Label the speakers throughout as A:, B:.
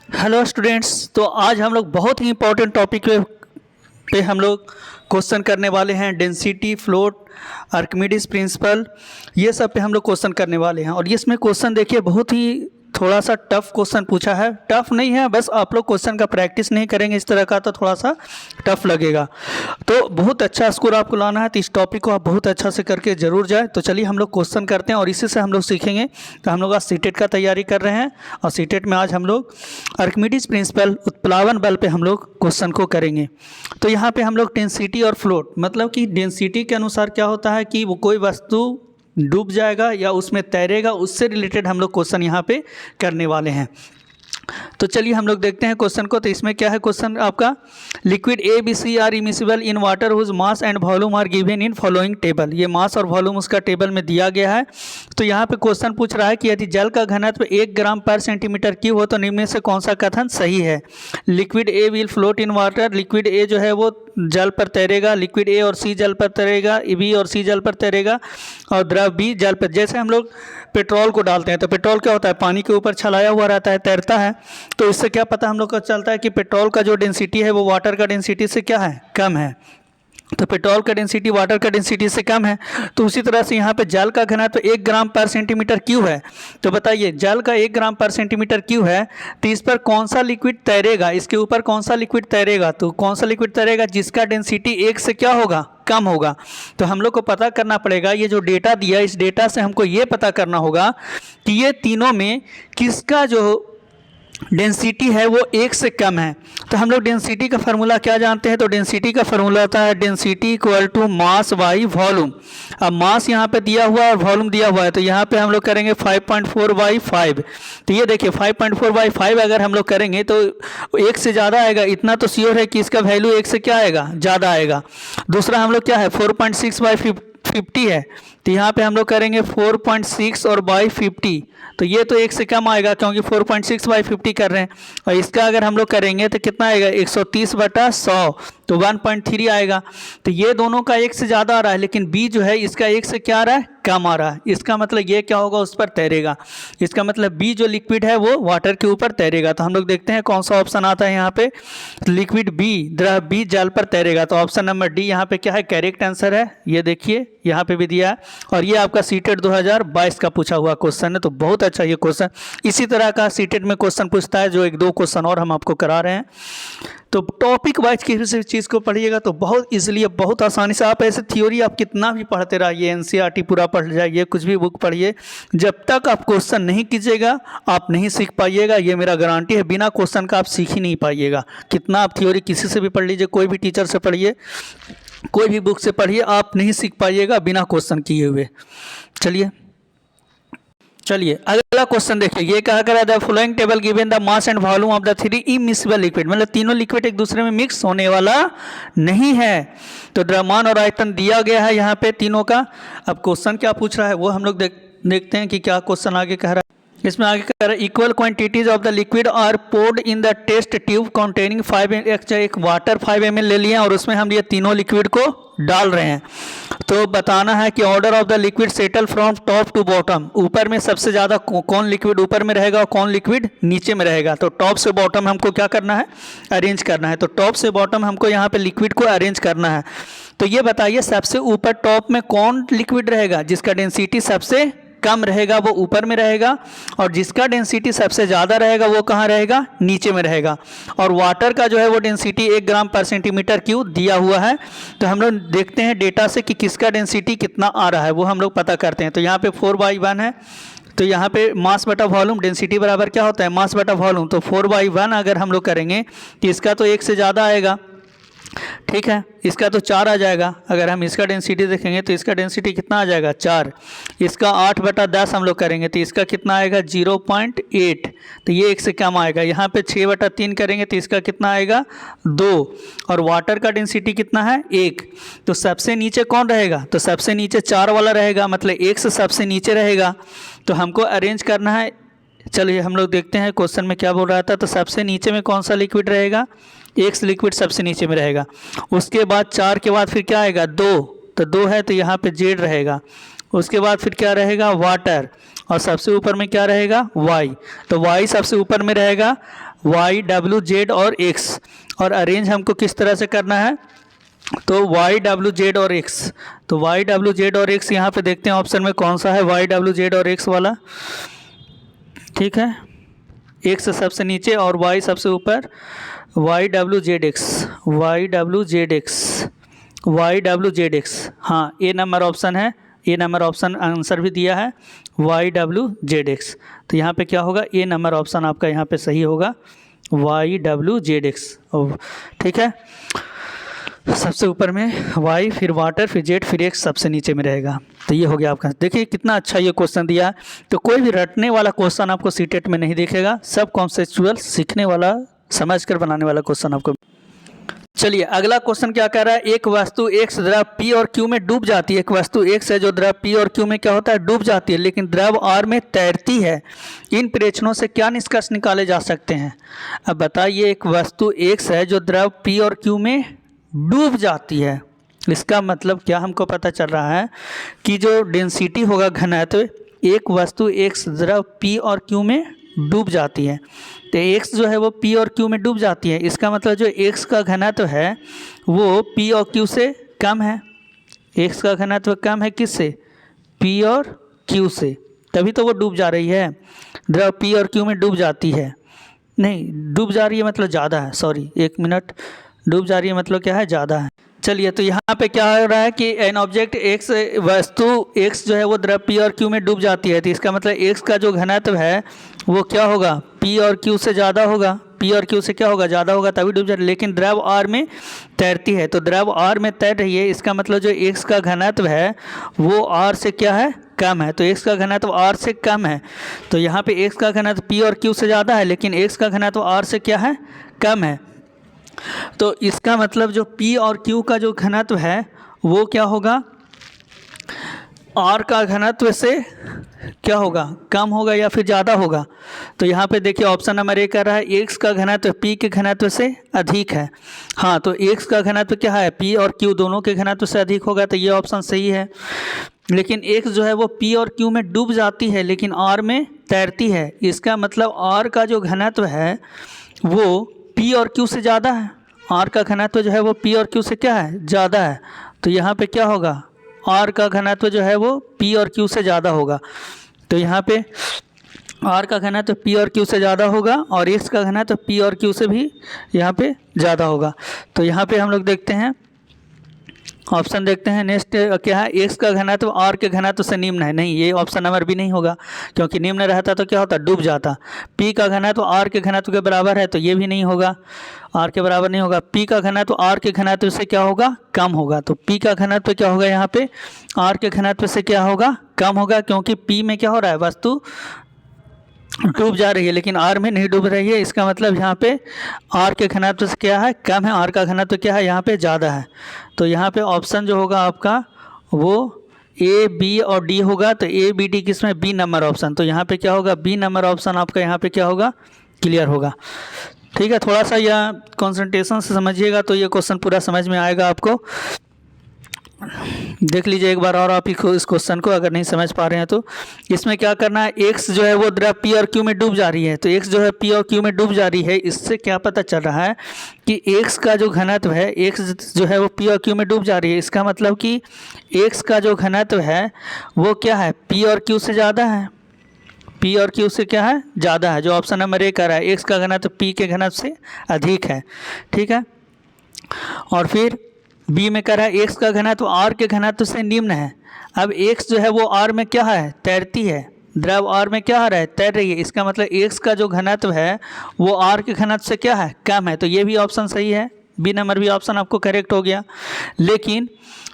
A: Hello students. तो आज हम लोग बहुत ही इंपॉर्टेंट टॉपिक पे हम लोग क्वेश्चन करने वाले हैं। डेंसिटी, फ्लोट, आर्किमिडीज प्रिंसिपल, ये सब पे हम लोग क्वेश्चन करने वाले हैं। और इसमें क्वेश्चन देखिए बहुत ही थोड़ा सा टफ क्वेश्चन पूछा है। टफ नहीं है, बस आप लोग क्वेश्चन का प्रैक्टिस नहीं करेंगे इस तरह का तो थोड़ा सा टफ लगेगा। तो बहुत अच्छा स्कोर आपको लाना है, तो इस टॉपिक को आप बहुत अच्छा से करके जरूर जाए। तो चलिए हम लोग क्वेश्चन करते हैं और इसी से हम लोग सीखेंगे। तो हम लोग आज सीटेट का तैयारी कर रहे हैं और सीटेट में आज हम लोग आर्किमिडीज प्रिंसिपल, उत्प्लावन बल पे हम लोग क्वेश्चन को करेंगे। तो यहाँ पे हम लोग डेंसिटी और फ्लोट, मतलब कि डेंसिटी के अनुसार क्या होता है कि वो कोई वस्तु डूब जाएगा या उसमें तैरेगा, उससे रिलेटेड हम लोग क्वेश्चन यहाँ पे करने वाले हैं। तो चलिए हम लोग देखते हैं क्वेश्चन को। तो इसमें क्या है क्वेश्चन आपका, liquid A B C are immiscible in water whose mass and volume are given in following table. ये मास और वॉल्यूम उसका टेबल में दिया गया है। तो यहाँ पे क्वेश्चन पूछ रहा है कि यदि जल का घनत्व 1 ग्राम पर सेंटीमीटर क्यूब हो तो निम्न में से कौन सा कथन सही है। Liquid A will float in water, liquid A जो है वो जल पर तैरेगा, लिक्विड ए और सी जल पर तैरेगा, बी और सी जल पर तैरेगा, और द्रव बी जल पर। जैसे हम लोग पेट्रोल को डालते हैं तो पेट्रोल क्या होता है, पानी के ऊपर छलाया हुआ रहता है, तैरता है। तो इससे क्या पता हम लोग को चलता है कि पेट्रोल का जो डेंसिटी है वो वाटर का डेंसिटी से क्या है, कम है। तो पेट्रोल का डेंसिटी वाटर का डेंसिटी से कम है। तो उसी तरह से यहाँ पे जल का घनत्व 1 ग्राम पर सेंटीमीटर क्यूब है। तो बताइए जल का 1 ग्राम पर सेंटीमीटर क्यूब है, तो इस पर कौन सा लिक्विड तैरेगा, इसके ऊपर कौन सा लिक्विड तैरेगा। तो कौन सा लिक्विड तैरेगा जिसका डेंसिटी 1 से क्या होगा, कम होगा। तो हम लोग को पता करना पड़ेगा, ये जो डेटा दिया इस डेटा से हमको ये पता करना होगा कि ये तीनों में किसका जो डेंसिटी है वो 1 से कम है। तो हम लोग डेंसिटी का फार्मूला क्या जानते हैं, तो डेंसिटी का फार्मूला होता है density equal to mass by volume. अब मास यहाँ पे दिया हुआ है और वॉल्यूम दिया हुआ है, तो यहाँ पे हम लोग करेंगे 5.4/5। तो ये देखिए 5.4/5 अगर हम लोग करेंगे तो 1 से ज़्यादा आएगा, इतना तो श्योर है कि इसका वैल्यू 1 से क्या आएगा, ज़्यादा आएगा। दूसरा हम लोग क्या है 4.6/50 है, तो यहाँ पे हम लोग करेंगे 4.6 और बाई 50, तो ये तो 1 से कम आएगा क्योंकि 4.6/50 कर रहे हैं। और इसका अगर हम लोग करेंगे तो कितना आएगा 130/100, तो 1.3 आएगा। तो ये दोनों का 1 से ज़्यादा आ रहा है, लेकिन बी जो है इसका 1 से क्या आ रहा है, कम आ रहा है। इसका मतलब ये क्या होगा, उस पर तैरेगा। इसका मतलब बी जो लिक्विड है वो वाटर के ऊपर तैरेगा। तो हम लोग देखते हैं कौन सा ऑप्शन आता है यहाँ पे, लिक्विड बी, द्रव बी जल पर तैरेगा। तो ऑप्शन नंबर डी यहाँ पे क्या है, करेक्ट आंसर है। ये देखिए यहाँ पे भी दिया है, और ये आपका सीटेट 2022 का पूछा हुआ क्वेश्चन है। तो बहुत अच्छा ये क्वेश्चन, इसी तरह का सीटेट में क्वेश्चन पूछता है, जो 1-2 क्वेश्चन और हम आपको करा रहे हैं। तो टॉपिक वाइज किसी चीज़ को पढ़िएगा तो बहुत इजीली, बहुत आसानी से। आप ऐसे थ्योरी आप कितना भी पढ़ते रहिए, एनसीईआरटी पूरा पढ़ जाइए, कुछ भी बुक पढ़िए, जब तक आप क्वेश्चन नहीं कीजिएगा आप नहीं सीख पाइएगा। ये मेरा गारंटी है, बिना क्वेश्चन का आप सीख ही नहीं पाइएगा। कितना आप थ्योरी किसी से भी पढ़ लीजिए, कोई भी टीचर से पढ़िए, कोई भी बुक से पढ़िए, आप नहीं सीख पाइएगा बिना क्वेश्चन किए हुए। चलिए अगला क्वेश्चन देखिए, ये कहा कर the following table given the mass and volume of the 3 immiscible liquid, मतलब तीनों लिक्विड एक दूसरे में मिक्स होने वाला नहीं है। तो द्रव्यमान और आयतन दिया गया है यहाँ पे तीनों का। अब क्वेश्चन क्या पूछ रहा है वो हम लोग देखते हैं कि क्या क्वेश्चन आगे कह रहा है। इसमें आगे कह रहा है equal quantities of the liquid are poured in the test tube containing 5 एक वाटर 5 ml ले लिया और उसमें हम ये तीनों लिक्विड को डाल रहे हैं। तो बताना है कि order of the liquid settle from top to bottom, ऊपर में सबसे ज़्यादा कौन लिक्विड ऊपर में रहेगा और कौन लिक्विड नीचे में रहेगा। तो टॉप से बॉटम हमको क्या करना है, अरेंज करना है। तो टॉप से बॉटम हमको यहाँ पे लिक्विड को अरेंज करना है। तो ये बताइए सबसे ऊपर टॉप में कौन लिक्विड रहेगा, जिसका डेंसिटी सबसे कम रहेगा वो ऊपर में रहेगा, और जिसका डेंसिटी सबसे ज़्यादा रहेगा वो कहाँ रहेगा, नीचे में रहेगा। और वाटर का जो है वो डेंसिटी 1 ग्राम पर सेंटीमीटर क्यूब दिया हुआ है। तो हम लोग देखते हैं डेटा से कि किसका डेंसिटी कितना आ रहा है, वो हम लोग पता करते हैं। तो यहाँ पे 4/1 है, तो यहाँ पे मास बटा वॉल्यूम, डेंसिटी बराबर क्या होता है, मास बटा वॉल्यूम। तो 4/1 अगर हम लोग करेंगे तो इसका तो 1 से ज़्यादा आएगा, ठीक है। इसका तो 4 आ जाएगा। अगर हम इसका डेंसिटी देखेंगे तो इसका डेंसिटी कितना आ जाएगा, 4। इसका 8/10 हम लोग करेंगे तो इसका कितना आएगा, 0.8। तो ये 1 से कम आएगा। यहाँ पे 6/3 करेंगे तो इसका कितना आएगा, 2। और वाटर का डेंसिटी कितना है, 1। तो सबसे नीचे कौन रहेगा, तो सबसे नीचे 4 वाला रहेगा, मतलब 1 से सबसे नीचे रहेगा। तो हमको अरेंज करना है। चलिए हम लोग देखते हैं क्वेश्चन में क्या बोल रहा था। तो सबसे नीचे में कौन सा लिक्विड रहेगा, 1 लिक्विड सबसे नीचे में रहेगा। उसके बाद 4 के बाद फिर क्या आएगा, 2। तो 2 है तो यहाँ पे जेड रहेगा। उसके बाद फिर क्या रहेगा, वाटर, और सबसे ऊपर में क्या रहेगा, वाई। तो वाई सबसे ऊपर में रहेगा, वाई डब्ल्यू जेड और एक्स, और अरेंज हमको किस तरह से करना है, तो वाई डब्ल्यू जेड और एक्स। तो वाई डब्ल्यू जेड और एक्स यहाँ पे देखते हैं ऑप्शन में कौन सा है, वाई डब्ल्यू जेड और एक्स वाला, ठीक है, एक्स सबसे नीचे और वाई सबसे ऊपर, Y W Z X, Y W Z X, Y W Z X, हाँ ए नंबर ऑप्शन है, ए नंबर ऑप्शन आंसर भी दिया है वाई डब्ल्यू जेड एक्स। तो यहाँ पे क्या होगा, ए नंबर ऑप्शन आपका यहाँ पे सही होगा, वाई डब्ल्यू जेड एक्स, ठीक है। सबसे ऊपर में वाई, फिर वाटर, फिर जेड, फिर एक्स सबसे नीचे में रहेगा। तो ये हो गया आपका। देखिए कितना अच्छा ये क्वेश्चन दिया है। तो कोई भी रटने वाला क्वेश्चन आपको सीटेट में नहीं दिखेगा, सब कॉन्सेप्चुअल सीखने वाला, समझकर बनाने वाला क्वेश्चन आपको। चलिए अगला क्वेश्चन क्या कह रहा है, एक वस्तु एक्स द्रव पी और क्यू में डूब जाती है। एक वस्तु एक्स है जो द्रव पी और क्यू में क्या होता है, डूब जाती है, लेकिन द्रव आर में तैरती है। इन प्रेक्षणों से क्या निष्कर्ष निकाले जा सकते हैं। अब बताइए, एक वस्तु एक्स है जो द्रव पी और क्यू में डूब जाती है, इसका मतलब क्या हमको पता चल रहा है कि जो डेंसिटी होगा, घनत्व, एक वस्तु एक्स द्रव पी और क्यू में डूब जाती है, तो एक्स जो है वो पी और क्यू में डूब जाती है। इसका मतलब जो एक्स का घनत्व है वो पी और क्यू से कम है। एक्स का घनत्व कम है किससे, पी और क्यू से, तभी तो वो डूब जा रही है। द्रव पी और क्यू में डूब जाती है, नहीं डूब जा रही है मतलब ज़्यादा है, सॉरी एक मिनट, डूब जा रही है मतलब क्या है, ज़्यादा है। चलिए तो यहाँ पे क्या हो रहा है कि एन ऑब्जेक्ट एक्स, वस्तु एक्स जो है वो द्रव पी और क्यू में डूब जाती है, तो इसका मतलब एक्स का जो घनत्व है वो क्या होगा, पी और क्यू से ज़्यादा होगा, पी और क्यू से क्या होगा, ज़्यादा होगा, तभी डूब जाती है। लेकिन द्रव आर में तैरती है, तो द्रव आर में तैर रही है, इसका मतलब जो एक्स का घनत्व है वो आर से क्या है, कम है। तो एक्स का घनत्व आर से कम है, तो यहाँ पे एक्स का घनत्व पी और क्यू से ज़्यादा है, लेकिन एक्स का घनत्व आर से क्या है, कम है। तो इसका मतलब जो P और Q का जो घनत्व है वो क्या होगा, R का घनत्व से क्या होगा, कम होगा या फिर ज़्यादा होगा। तो यहाँ पे देखिए ऑप्शन नंबर ए कर रहा है X का घनत्व P के घनत्व से अधिक है। हाँ, तो X का घनत्व क्या है, P और Q दोनों के घनत्व से अधिक होगा, तो ये ऑप्शन सही है। लेकिन X जो है वो P और Q में डूब जाती है लेकिन R में तैरती है, इसका मतलब R का जो घनत्व है वो P और Q से ज़्यादा है। R का घनत्व जो है वो P और Q से क्या है, ज़्यादा है। तो यहाँ पे क्या होगा, R का घनत्व जो है वो P और Q से ज़्यादा होगा। तो यहाँ पे R का घनत्व P और Q से ज़्यादा होगा और X का घनत्व P और Q से भी यहाँ पे ज़्यादा होगा। तो यहाँ पे हम लोग देखते हैं, ऑप्शन देखते हैं नेक्स्ट क्या है, एक्स का घनत्व आर के घनत्व से निम्न है। नहीं, ये ऑप्शन नंबर भी नहीं होगा, क्योंकि निम्न रहता तो क्या होता, डूब जाता। पी का घनत्व आर के घनत्व के बराबर है, तो ये भी नहीं होगा, आर के बराबर नहीं होगा। पी का घनत्व आर के घनत्व से क्या होगा, कम होगा। तो पी का घनत्व क्या होगा, यहाँ पे आर के घनत्व से क्या होगा, कम होगा, क्योंकि पी में क्या हो रहा है, वस्तु डूब जा रही है लेकिन आर में नहीं डूब रही है। इसका मतलब यहाँ पे आर के घनत्व से क्या है, कम है, आर का घनत्व क्या है, यहाँ पे ज़्यादा है। तो यहाँ पे ऑप्शन जो होगा आपका वो ए बी और डी होगा। तो ए बी डी किसमें, बी नंबर ऑप्शन। तो यहाँ पे क्या होगा, बी नंबर ऑप्शन आपका यहाँ पे क्या होगा, क्लियर होगा। ठीक है, थोड़ा सा यह कॉन्सेंट्रेशन से समझिएगा तो ये क्वेश्चन पूरा समझ में आएगा आपको। देख लीजिए एक बार और आप इस क्वेश्चन को, अगर नहीं समझ पा रहे हैं तो। इसमें क्या करना है, एक्स जो है वो द्रव पी और क्यू में डूब जा रही है, तो एक्स जो है पी और क्यू में डूब जा रही है। इससे क्या पता चल रहा है कि एक्स का जो घनत्व है, एक्स जो है वो पी और क्यू में डूब जा रही है। इसका मतलब कि एक्स का जो घनत्व है वो क्या है, पी और क्यू से ज़्यादा है, पी और क्यू से क्या है, ज़्यादा है। जो ऑप्शन नंबर ए कर रहा है, एक्स का घनत्व पी के घनत्व से अधिक है। ठीक है, और फिर बी में कह रहा है एक्स का घनत्व आर के घनत्व से निम्न है। अब एक्स जो है वो आर में क्या है, तैरती है, द्रव आर में क्या हो रहा है, तैर रही है। इसका मतलब एक्स का जो घनत्व है वो आर के घनत्व से क्या है, कम है। तो ये भी ऑप्शन सही है, बी नंबर भी ऑप्शन आपको करेक्ट हो गया। लेकिन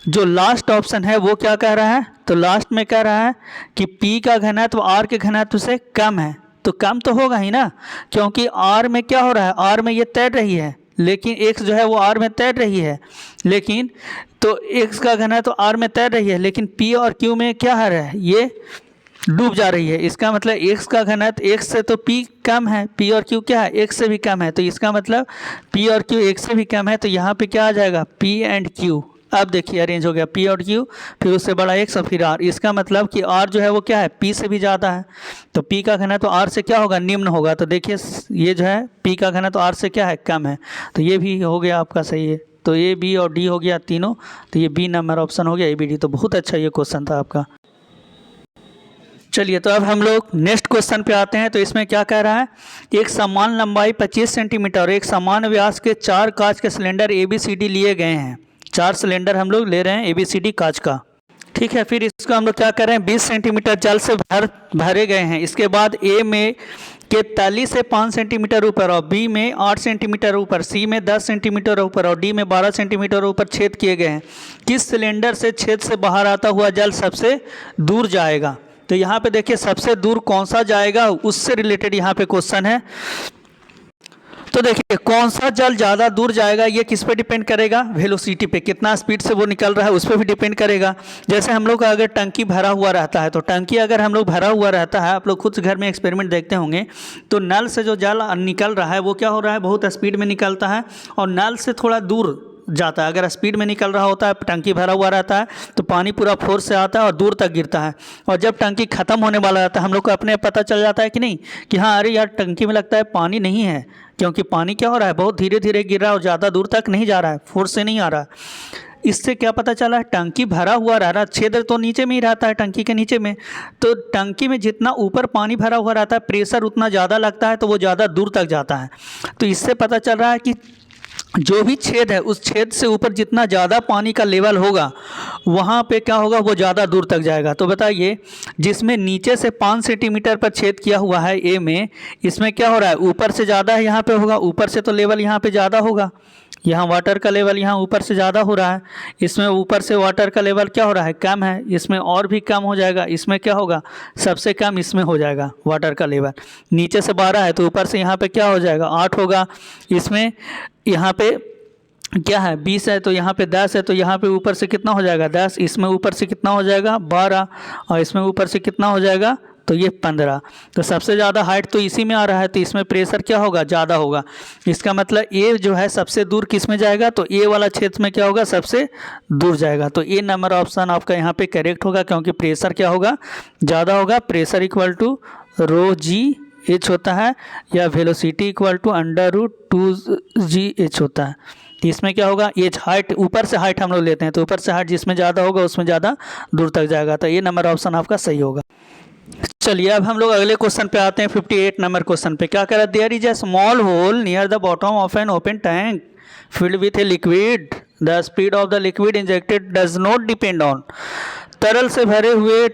A: जो लास्ट ऑप्शन है वो क्या कह रहा है, तो लास्ट में कह रहा है कि पी का घनत्व आर के घनत्व से कम है। तो कम तो होगा ही ना, क्योंकि आर में क्या हो रहा है, आर में ये तैर रही है, लेकिन एक्स जो है वो आर में तैर रही है। लेकिन तो एक्स का घनत्व आर में तैर रही है, लेकिन पी और क्यू में क्या है रहा है, ये डूब जा रही है। इसका मतलब एक्स का घनत्व एक्स से तो पी कम है, पी और क्यू क्या है, एक्स से भी कम है। तो इसका मतलब पी और क्यू एक्स से भी कम है। तो यहाँ पे क्या आ जाएगा, पी एंड क्यू अब देखिए अरेंज हो गया P और Q, फिर उससे बड़ा X और फिर R। इसका मतलब कि R जो है वो क्या है, P से भी ज़्यादा है। तो P का घन है तो R से क्या होगा, निम्न होगा। तो देखिए ये जो है P का घन है तो R से क्या है, कम है। तो ये भी हो गया आपका सही है। तो A B और D हो गया तीनों, तो ये B नंबर ऑप्शन हो गया A B D। तो बहुत अच्छा ये क्वेश्चन था आपका। चलिए तो अब हम लोग नेक्स्ट क्वेश्चन पे आते हैं। तो इसमें क्या कह रहा है, एक समान लंबाई 25 सेंटीमीटर और एक समान व्यास के 4 कांच के सिलेंडर ABCD लिए गए हैं। 4 सिलेंडर हम लोग ले रहे हैं ABCD कांच का, ठीक है। फिर इसको हम लोग क्या कर रहे हैं, 20 सेंटीमीटर जल से भरे गए हैं। इसके बाद A में के तली से 5 सेंटीमीटर ऊपर और B में 8 सेंटीमीटर ऊपर, C में 10 सेंटीमीटर ऊपर और D में 12 सेंटीमीटर ऊपर छेद किए गए हैं। किस सिलेंडर से छेद से बाहर आता हुआ जल सबसे दूर जाएगा। तो यहाँ पे देखिए सबसे दूर कौन सा जाएगा, उससे रिलेटेड यहाँ पे क्वेश्चन है। तो देखिए कौन सा जल ज़्यादा दूर जाएगा, ये किस पे डिपेंड करेगा, वेलोसिटी पे, कितना स्पीड से वो निकल रहा है उस पर भी डिपेंड करेगा। जैसे हम लोग का अगर टंकी भरा हुआ रहता है, तो टंकी अगर हम लोग भरा हुआ रहता है, आप लोग खुद घर में एक्सपेरिमेंट देखते होंगे, तो नल से जो जल निकल रहा है वो क्या हो रहा है, बहुत स्पीड में निकलता है और नल से थोड़ा दूर जाता है। अगर स्पीड में निकल रहा होता है, टंकी भरा हुआ रहता है, तो पानी पूरा फोर्स से आता है और दूर तक गिरता है। और जब टंकी ख़त्म होने वाला रहता है, हम लोग को अपने पता चल जाता है कि नहीं, कि हाँ अरे यार टंकी में लगता है पानी नहीं है, क्योंकि पानी क्या हो रहा है, बहुत धीरे धीरे गिर रहा है और ज़्यादा दूर तक नहीं जा रहा है, फोर्स से नहीं आ रहा है। इससे क्या पता चला है, टंकी भरा हुआ रह रहा है, छेद तो नीचे में ही रहता है टंकी के नीचे में, तो टंकी में जितना ऊपर पानी भरा हुआ रहता है प्रेशर उतना ज़्यादा लगता है, तो वो ज़्यादा दूर तक जाता है। तो इससे पता चल रहा है कि जो भी छेद है उस छेद से ऊपर जितना ज़्यादा पानी का लेवल होगा वहाँ पे क्या होगा, वो ज़्यादा दूर तक जाएगा। तो बताइए जिसमें नीचे से 5 सेंटीमीटर पर छेद किया हुआ है A में, इसमें क्या हो रहा है, ऊपर से ज़्यादा है, यहाँ पे होगा ऊपर से तो लेवल यहाँ पे ज़्यादा होगा, यहाँ वाटर का लेवल यहाँ ऊपर से ज़्यादा हो रहा है, इसमें ऊपर से वाटर का लेवल क्या हो रहा है, कम है, इसमें और भी कम हो जाएगा, इसमें क्या होगा, सबसे कम इसमें हो जाएगा वाटर का लेवल। नीचे से 12 है तो ऊपर से यहाँ पे क्या हो जाएगा, 8 होगा। इसमें यहाँ पे क्या है 20 है तो यहाँ पे 10 है, तो यहाँ पे ऊपर से कितना हो जाएगा 10, इसमें ऊपर से कितना हो जाएगा 12 और इसमें ऊपर से कितना हो जाएगा, तो ये 15। तो सबसे ज़्यादा हाइट तो इसी में आ रहा है, तो इसमें प्रेशर क्या होगा, ज़्यादा होगा। इसका मतलब A जो है सबसे दूर किस में जाएगा, तो A वाला क्षेत्र में क्या होगा, सबसे दूर जाएगा। तो A नंबर ऑप्शन आपका यहाँ पे करेक्ट होगा, क्योंकि प्रेशर क्या होगा, ज़्यादा होगा। प्रेशर इक्वल टू ρg(h) होता है, या वेलोसिटी इक्वल टू √2gh होता है। तो इसमें क्या होगा, एच हाइट, ऊपर से हाइट हम लोग लेते हैं, तो ऊपर से हाइट जिसमें ज़्यादा होगा उसमें ज़्यादा दूर तक जाएगा। तो ये नंबर ऑप्शन आपका सही होगा। चलिए अब हम लोग अगले क्वेश्चन पे आते हैं, 58 नंबर क्वेश्चन पे। क्या कह रहा है, there is a small hole near the bottom of an open tank filled with a liquid, the speed of the liquid injected does not depend on. तरल से भरे हुए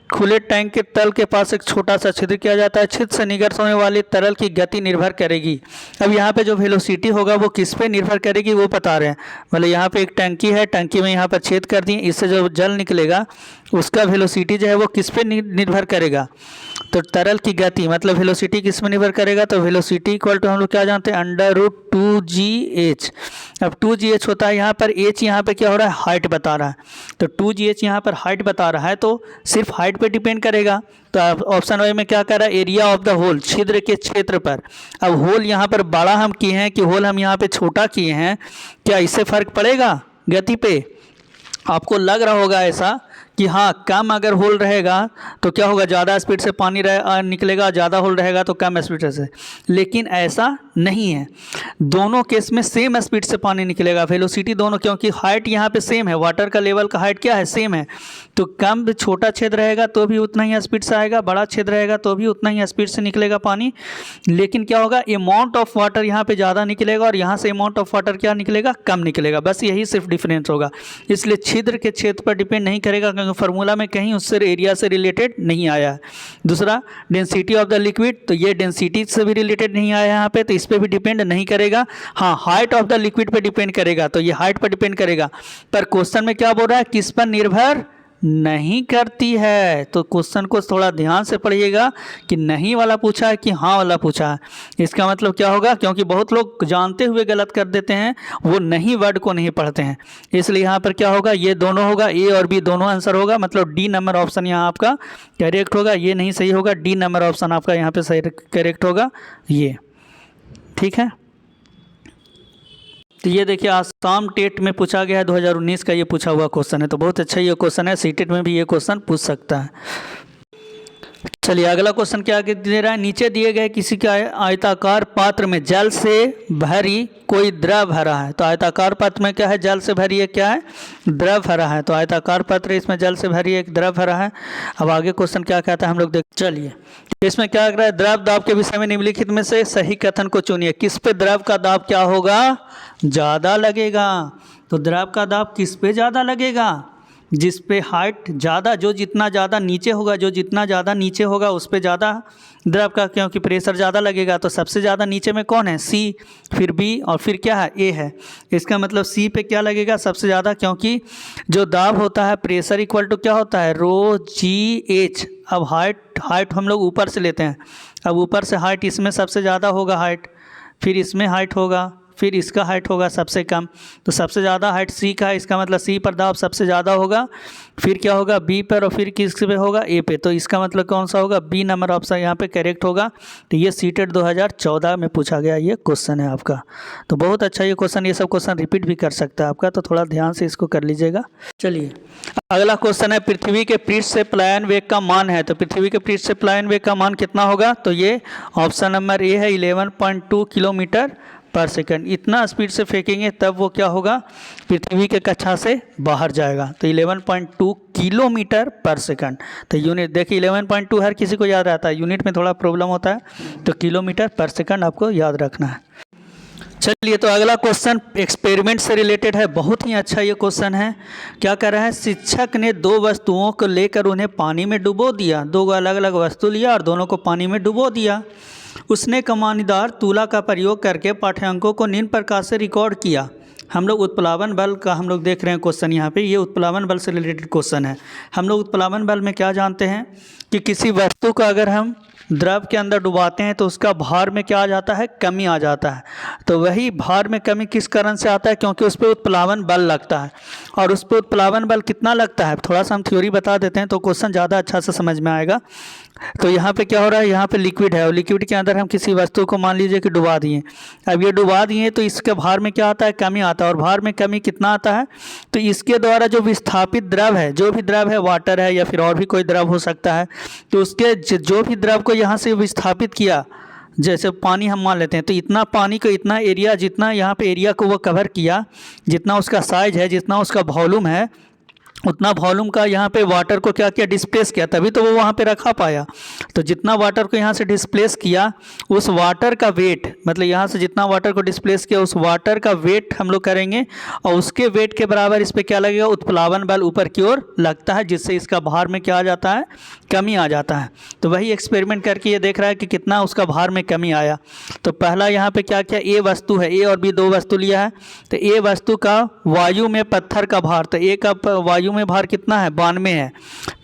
A: खुले टैंक के तल के पास एक छोटा सा छिद्र किया जाता है, छिद्र से निर्गत होने वाली तरल की गति निर्भर करेगी। अब यहाँ पे जो वेलोसिटी होगा वो किस पे निर्भर करेगी वो बता रहे हैं। मतलब यहाँ पे एक टंकी है, टंकी में यहाँ पर छेद कर दिए, इससे जो जल निकलेगा उसका वेलोसिटी जो है वो किस पे निर्भर करेगा, तो तरल की गति, मतलब वेलोसिटी किस में निर्भर करेगा, तो वेलोसिटी इक्वल टू हम लोग क्या जानते हैं, √2gh। अब 2gh होता है, यहाँ पर h यहाँ पे क्या हो रहा है, हाइट बता रहा है, तो 2gh यहाँ पर हाइट बता रहा है, तो सिर्फ हाइट पे डिपेंड करेगा। तो अब ऑप्शन ए में क्या कर रहा है, एरिया ऑफ द होल, छिद्र के क्षेत्र पर। अब होल यहाँ पर बड़ा हम किए हैं कि होल हम यहाँ पे छोटा किए हैं, क्या इससे फर्क पड़ेगा गति पे? आपको लग रहा होगा ऐसा कि हाँ कम अगर होल रहेगा तो क्या होगा, ज़्यादा स्पीड से पानी निकलेगा, ज़्यादा होल रहेगा तो कम स्पीड से, लेकिन ऐसा नहीं है। दोनों केस में सेम स्पीड से पानी निकलेगा, वेलोसिटी दोनों, क्योंकि हाइट यहाँ पे सेम है, वाटर का लेवल का हाइट क्या है, सेम है। तो कम छोटा छेद रहेगा तो भी उतना ही स्पीड से आएगा, बड़ा छेद रहेगा तो भी उतना ही स्पीड से निकलेगा पानी, लेकिन क्या होगा, अमाउंट ऑफ वाटर यहाँ पे ज़्यादा निकलेगा और यहाँ से अमाउंट ऑफ वाटर क्या निकलेगा, कम निकलेगा। बस यही सिर्फ डिफरेंस होगा। इसलिए छिद्र के क्षेत्र पर डिपेंड नहीं करेगा, क्योंकि फार्मूला में कहीं उससे एरिया से रिलेटेड नहीं आया है। दूसरा डेंसिटी ऑफ द लिक्विड, तो ये डेंसिटी से भी रिलेटेड नहीं आया यहाँ पे, तो इस पर भी डिपेंड नहीं करेगा। हाँ हाइट ऑफ द लिक्विड पे डिपेंड करेगा, तो ये हाइट पर डिपेंड करेगा। पर क्वेश्चन में क्या बोल रहा है, किस पर निर्भर नहीं करती है। तो क्वेश्चन को थोड़ा ध्यान से पढ़िएगा कि नहीं वाला पूछा है कि हाँ वाला पूछा है। इसका मतलब क्या होगा, क्योंकि बहुत लोग जानते हुए गलत कर देते हैं, वो नहीं वर्ड को नहीं पढ़ते हैं, इसलिए यहाँ पर क्या होगा, ये दोनों होगा, ए और बी दोनों आंसर होगा, मतलब डी नंबर ऑप्शन यहाँ आपका करेक्ट होगा। ये नहीं सही होगा, डी नंबर ऑप्शन आपका यहाँ पे सही करेक्ट होगा, ये ठीक है। तो ये देखिए आसाम टेट में पूछा गया है, 2019 का ये पूछा हुआ क्वेश्चन है। तो बहुत अच्छा ये क्वेश्चन है, सीटेट में भी ये क्वेश्चन पूछ सकता है। चलिए अगला क्वेश्चन क्या दे रहा है, नीचे दिए गए किसी के आयताकार पात्र में जल से भरी कोई द्रव भरा है। तो आयताकार पात्र में क्या है, जल से भरी है, क्या है, द्रव भरा है। तो आयताकार पात्र इसमें जल से भरी एक द्रव भरा है। अब आगे क्वेश्चन क्या कहता है हम लोग देख। चलिए इसमें क्या कर रहा है, द्रव दाब के विषय में निम्नलिखित में से सही कथन को चुनिए। किस पे द्रव का दाब क्या होगा, ज़्यादा लगेगा। तो द्रव का दाब किस पे ज़्यादा लगेगा, जिस पे हाइट ज़्यादा, जो जितना ज़्यादा नीचे होगा, जो जितना ज़्यादा नीचे होगा उस पे ज़्यादा द्रव का, क्योंकि प्रेशर ज़्यादा लगेगा। तो सबसे ज़्यादा नीचे में कौन है, सी, फिर बी और फिर क्या है, ए है। इसका मतलब सी पे क्या लगेगा सबसे ज़्यादा, क्योंकि जो दाब होता है प्रेशर इक्वल टू क्या होता है, रो जी एच। अब हाइट हम लोग ऊपर से लेते हैं। अब ऊपर से हाइट इसमें सबसे ज़्यादा होगा हाइट, फिर इसमें हाइट होगा, फिर इसका हाइट होगा सबसे कम। तो सबसे ज़्यादा हाइट सी का है, इसका मतलब सी पर दाब सबसे ज़्यादा होगा। फिर क्या होगा, बी पर, और फिर किस पे होगा, ए पे। तो इसका मतलब कौन सा होगा, बी नंबर ऑप्शन यहाँ पे करेक्ट होगा। तो ये सीटेट 2014 में पूछा गया ये क्वेश्चन है आपका। तो बहुत अच्छा ये क्वेश्चन, ये सब क्वेश्चन रिपीट भी कर सकता है आपका, तो थोड़ा ध्यान से इसको कर लीजिएगा। चलिए अगला क्वेश्चन है, पृथ्वी के पृष्ठ से पलायन वेग का मान है। तो पृथ्वी के पृष्ठ से पलायन वेग का मान कितना होगा, तो ये ऑप्शन नंबर ए है, 11.2 किलोमीटर पर सेकंड। इतना स्पीड से फेंकेंगे तब वो क्या होगा, पृथ्वी के कक्षा से बाहर जाएगा। तो 11.2 किलोमीटर पर सेकंड। तो यूनिट देखिए 11.2 हर किसी को याद रहता है, यूनिट में थोड़ा प्रॉब्लम होता है, तो किलोमीटर पर सेकंड आपको याद रखना है। चलिए तो अगला क्वेश्चन एक्सपेरिमेंट से रिलेटेड है, बहुत ही अच्छा ये क्वेश्चन है। क्या कर रहा है, शिक्षक ने दो वस्तुओं को लेकर उन्हें पानी में डुबो दिया। दो अलग अलग वस्तु लिया और दोनों को पानी में डुबो दिया। उसने कमानीदार तुला का प्रयोग करके पाठ्यांकों को निम्न प्रकार से रिकॉर्ड किया। हम लोग उत्प्लावन बल का हम लोग देख रहे हैं क्वेश्चन यहाँ पे, ये उत्प्लावन बल से रिलेटेड क्वेश्चन है। हम लोग उत्प्लावन बल में क्या जानते हैं कि किसी वस्तु को अगर हम द्रव के अंदर डुबाते हैं तो उसका भार में क्या आ जाता है, कमी आ जाता है। तो वही भार में कमी किस कारण से आता है, क्योंकि उस पर उत्प्लावन बल लगता है। और उस पर उत्प्लावन बल कितना लगता है, थोड़ा सा हम थ्योरी बता देते हैं तो क्वेश्चन ज़्यादा अच्छा से समझ में आएगा। तो यहाँ पे क्या हो रहा है, यहाँ पे लिक्विड है और लिक्विड के अंदर हम किसी वस्तु को मान लीजिए कि डुबा दिए। अब ये डुबा दिए तो इसके भार में क्या आता है, कमी आता है। और भार में कमी कितना आता है, तो इसके द्वारा जो विस्थापित द्रव है, जो भी द्रव है, वाटर है या फिर और भी कोई द्रव हो सकता है, तो उसके जो भी द्रव को यहाँ से विस्थापित किया, जैसे पानी हम मान लेते हैं, तो इतना पानी को, इतना एरिया, जितना यहाँ पे एरिया को वो कवर किया, जितना उसका साइज है, जितना उसका वॉल्यूम है, उतना वॉल्यूम का यहाँ पे वाटर को क्या किया, डिस्प्लेस किया, तभी तो वो वहाँ पे रखा पाया। तो जितना वाटर को यहाँ से डिस्प्लेस किया, उस वाटर का वेट, मतलब यहाँ से जितना वाटर को डिस्प्लेस किया उस वाटर का वेट हम लोग करेंगे और उसके वेट के बराबर इस पर क्या लगेगा, उत्प्लावन बल ऊपर की ओर लगता है, जिससे इसका भार में क्या आ जाता है, कमी आ जाता है। तो वही एक्सपेरिमेंट करके ये देख रहा है कि कितना उसका भार में कमी आया। तो पहला यहाँ पे क्या किया, ए वस्तु है, ए और बी दो वस्तु लिया है। तो ए वस्तु का वायु में पत्थर का भार, तो ए का वायु में भार कितना है, 92 है।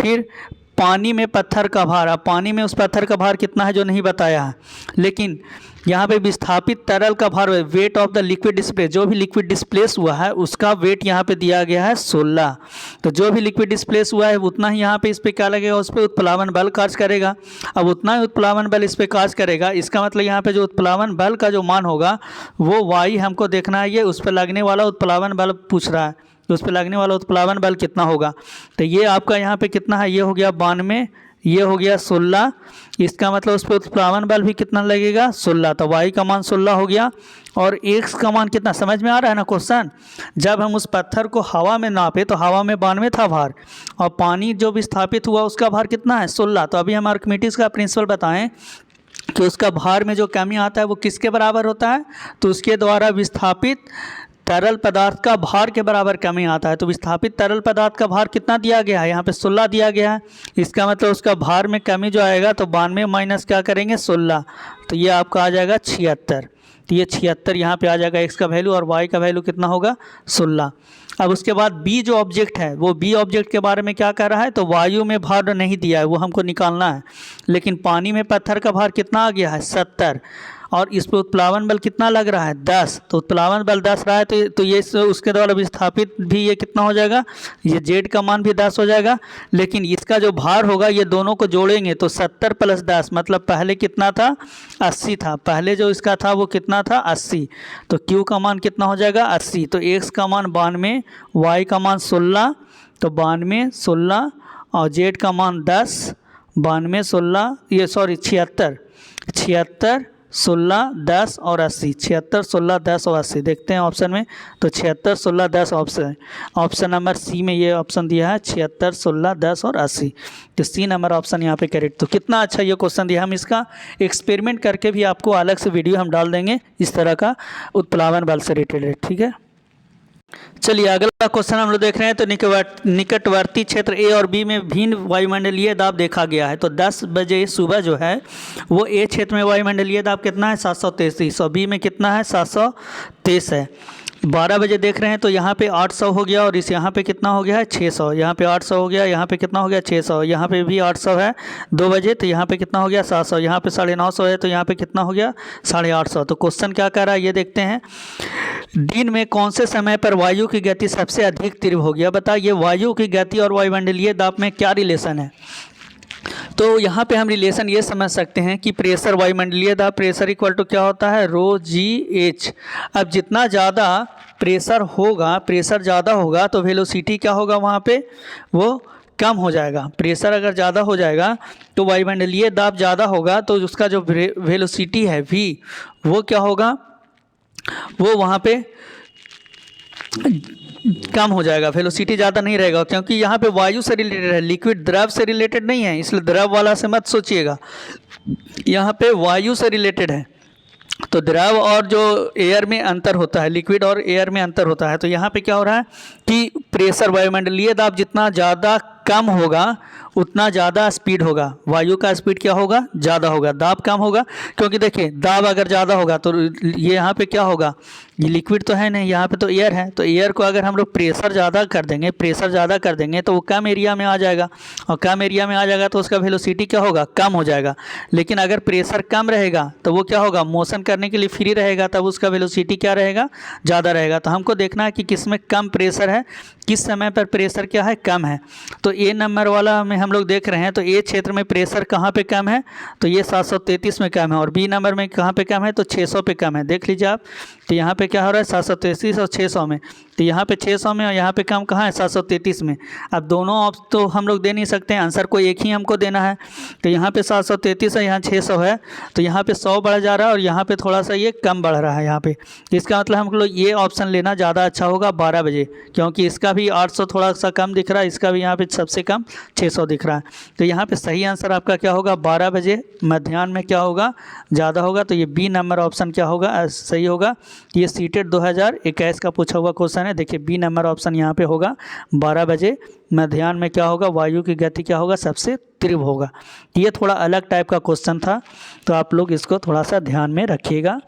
A: फिर पानी में पत्थर का भार, अब पानी में उस पत्थर का भार कितना है जो नहीं बताया है, लेकिन यहाँ पे विस्थापित तरल का भार, weight of the liquid displace, जो भी लिक्विड डिस्प्लेस हुआ है उसका वेट यहाँ पे दिया गया है 16। तो जो भी लिक्विड डिस्प्लेस हुआ है उतना ही यहाँ पे इस पर क्या लगेगा, उस पर उत्प्लावन बल कार्य करेगा। अब उतना ही उत्प्लावन बल इस पर कार्य करेगा, इसका मतलब यहाँ पे जो उत्प्लावन बल का जो मान होगा वो वाई हमको देखना है, ये उस पर लगने वाला उत्प्लावन बल पूछ रहा है, तो उस पर लगने वाला उत्प्लावन बल कितना होगा। तो ये आपका यहाँ पे कितना है, ये हो गया 92, ये हो गया 16, इसका मतलब उस पर उत्प्लावन बल भी कितना लगेगा, 16। तो वाई का मान 16 हो गया और एक्स का मान कितना, समझ में आ रहा है ना क्वेश्चन। जब हम उस पत्थर को हवा में नापे तो हवा में 92 था भार, और पानी जो विस्थापित हुआ उसका भार कितना है, 16। तो अभी हम आर्किमिडीज का प्रिंसिपल बताएं कि उसका भार में जो कमी आता है वो किसके बराबर होता है, तो उसके द्वारा विस्थापित तरल पदार्थ का भार के बराबर कमी आता है। तो विस्थापित तरल पदार्थ का भार कितना दिया गया है, यहाँ पे 16 दिया गया है। इसका मतलब उसका भार में कमी जो आएगा, तो 92 माइनस क्या करेंगे 16, तो ये आपका आ जाएगा 76। तो ये 76 यहाँ पे आ जाएगा एक्स का वैल्यू, और वाई का वैल्यू कितना होगा 16। अब उसके बाद बी जो ऑब्जेक्ट है, वो बी ऑब्जेक्ट के बारे में क्या कर रहा है, तो वायु में भार नहीं दिया है, वो हमको निकालना है। लेकिन पानी में पत्थर का भार कितना आ गया है 70, और इस पर उत्प्लावन बल कितना लग रहा है 10, तो उत्प्लावन बल 10 रहा है तो ये उसके द्वारा विस्थापित भी ये कितना हो जाएगा, ये जेड का मान भी 10 हो जाएगा। लेकिन इसका जो भार होगा ये दोनों को जोड़ेंगे तो 70 + 10 मतलब पहले कितना था 80 था, पहले जो इसका था वो कितना था 80, तो Q का मान कितना हो जाएगा 80, तो X का मान 92, Y का मान 16, तो 92 16 और Z का मान 10, 92 16 ये सॉरी 76 76 16 10 और 80, 76 16 10 और 80 देखते हैं ऑप्शन में, तो 76 16 10 ऑप्शन नंबर सी में ये ऑप्शन दिया है 76 16 10 और 80, तो सी नंबर ऑप्शन यहाँ पे करेक्ट। तो कितना अच्छा ये क्वेश्चन दिया, हम इसका एक्सपेरिमेंट करके भी आपको अलग से वीडियो हम डाल देंगे इस तरह का उत्प्लावन बल से रिलेटेड, ठीक है। चलिए अगला क्वेश्चन हम लोग देख रहे हैं, तो निकटवर्ती क्षेत्र ए और बी में भिन्न वायुमंडलीय दाब देखा गया है। तो 10 बजे सुबह जो है वो ए क्षेत्र में वायुमंडलीय दाब कितना है 733 और बी में कितना है 723 है। 12 बजे देख रहे हैं तो यहाँ पे 800 हो गया और इस यहाँ पे कितना हो गया है 600, यहाँ पे 800 हो गया, यहाँ पे कितना हो गया 600, यहाँ पे भी 800 है 2 बजे तो यहाँ पे कितना हो गया 700, यहाँ पे 950 है तो यहाँ पे कितना हो गया 850। तो क्वेश्चन क्या कह रहा है ये देखते हैं, दिन में कौन से समय पर वायु की गति सबसे अधिक तीव्र हो गया। बताइए वायु की गति और वायुमंडलीय दाब में क्या रिलेशन है। तो यहाँ पे हम रिलेशन ये समझ सकते हैं कि प्रेशर वायुमंडलीय दाब प्रेशर इक्वल टू क्या होता है ρgh। अब जितना ज़्यादा प्रेशर ज़्यादा होगा तो वेलोसिटी क्या होगा वहाँ पे वो कम हो जाएगा। प्रेशर अगर ज़्यादा हो जाएगा तो वायुमंडलीय दाब ज़्यादा होगा तो उसका जो वेलोसिटी है v वो क्या होगा, वो वहाँ पे कम हो जाएगा, वेलोसिटी ज़्यादा नहीं रहेगा, क्योंकि यहाँ पे वायु से रिलेटेड है, लिक्विड द्रव से रिलेटेड नहीं है, इसलिए द्रव वाला से मत सोचिएगा, यहाँ पे वायु से रिलेटेड है। तो द्रव और जो एयर में अंतर होता है, लिक्विड और एयर में अंतर होता है, तो यहाँ पे क्या हो रहा है कि प्रेशर वायुमंडलीय दाब जितना ज़्यादा कम होगा उतना ज़्यादा स्पीड होगा, वायु का स्पीड क्या होगा ज़्यादा होगा, दाब कम होगा। क्योंकि देखिए दाब अगर ज़्यादा होगा तो ये यहाँ पे क्या होगा, ये लिक्विड तो है नहीं, यहाँ पे तो एयर है, तो एयर को अगर हम लोग प्रेशर ज़्यादा कर देंगे तो वो कम एरिया में आ जाएगा, और कम एरिया में आ जाएगा तो उसका वेलोसिटी क्या होगा कम हो जाएगा। लेकिन अगर प्रेशर कम रहेगा तो वो क्या होगा, मोशन करने के लिए फ्री रहेगा, तब उसका वेलोसिटी क्या रहेगा ज़्यादा रहेगा। तो हमको देखना है कि किस में कम प्रेशर है, किस समय पर प्रेशर क्या है कम है। तो ए नंबर वाला में हम लोग देख रहे हैं, तो ए क्षेत्र में प्रेशर कहाँ पे कम है, तो ये 733 में कम है, और बी नंबर में कहाँ पे कम है, तो 600 पे कम है। देख लीजिए आप, तो यहाँ पे क्या हो रहा है 733 और 600 में, तो यहाँ पे 600 में और यहाँ पे कम कहाँ है 733 में। अब दोनों ऑप्शन तो हम लोग दे नहीं सकते, आंसर को एक ही हमको देना है। तो यहाँ पे 733 है, यहाँ 600 है, तो यहाँ पे 100 बढ़ जा रहा है और यहाँ पे थोड़ा सा ये कम बढ़ रहा है यहाँ पे। इसका मतलब हम लोग ये ऑप्शन लेना ज़्यादा अच्छा होगा 12 बजे, क्योंकि इसका भी 800 थोड़ा सा कम दिख रहा है, इसका भी यहाँ पे सबसे कम 600 दिख रहा है। तो यहाँ पे सही आंसर आपका क्या होगा 12 बजे मध्याह्न में क्या होगा ज़्यादा होगा। तो ये बी नंबर ऑप्शन क्या होगा सही होगा। ये सीटेट 2021 का पूछा हुआ क्वेश्चन है। देखिए बी नंबर ऑप्शन यहाँ पे होगा 12 बजे मध्याह्न में क्या होगा, वायु की गति क्या होगा सबसे तीव्र होगा। ये थोड़ा अलग टाइप का क्वेश्चन था, तो आप लोग इसको थोड़ा सा ध्यान में रखिएगा,